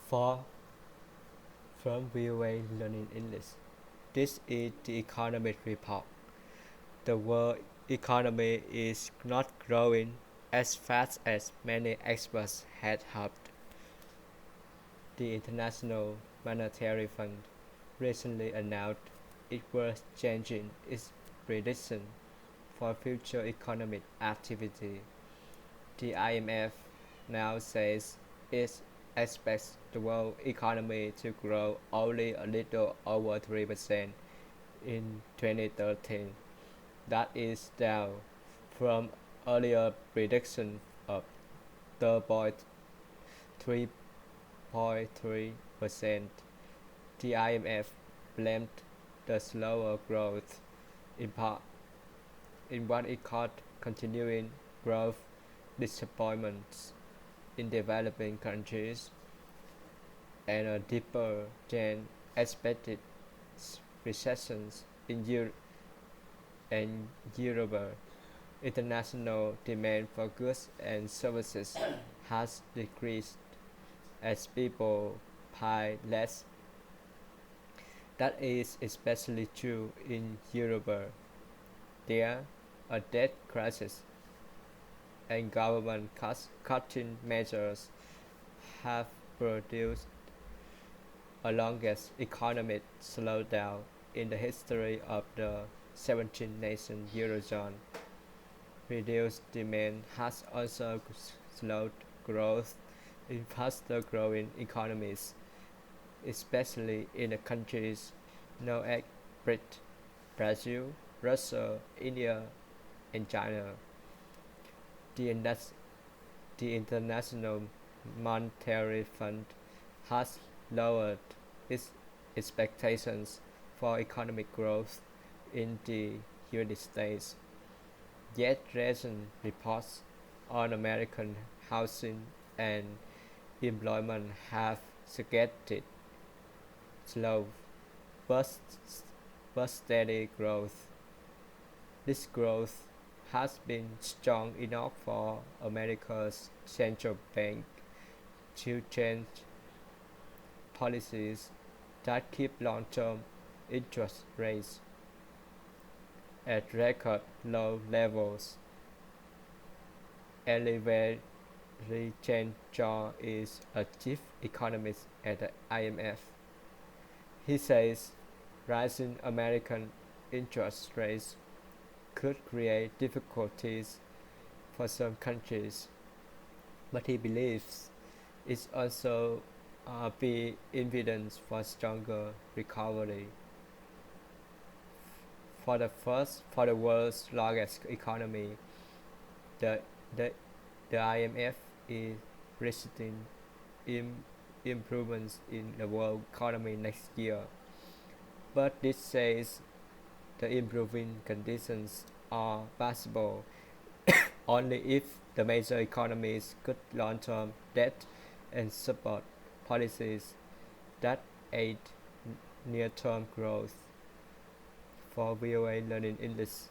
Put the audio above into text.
For from VOA Learning English. This is the economic report. The world economy is not growing as fast as many experts had hoped. The International Monetary Fund recently announced it was changing its prediction for future economic activity. The IMF now says it expects the world economy to grow only a little over 3% in 2013. That is down from earlier prediction of 3.3%. The IMF blamed the slower growth in part in what it called continuing growth disappointments in developing countries and a deeper than expected recessions in Europe and Europe. International demand for goods and services has decreased as people buy less. That is especially true in Europe. There, a debt crisis and government cutting measures have produced a longest economic slowdown in the history of the 17-nation Eurozone. Reduced demand has also slowed growth in faster growing economies, especially in the countries known as BRIC: Brazil, Russia, India, and China. The, the International Monetary Fund has lowered its expectations for economic growth in the United States. Yet recent reports on American housing and employment have suggested slow but, but steady growth. This growth has been strong enough for America's central bank to change policies that keep long-term interest rates at record low levels. Olivier Jean is a chief economist at the IMF. He says rising American interest rates could create difficulties for some countries, but he believes it also be evidence for stronger recovery. For the world's largest economy, the the, the IMF is predicting improvements in the world economy next year, but this says the improving conditions are possible only if the major economies cut long-term debt and support policies that aid near-term growth. For VOA Learning English,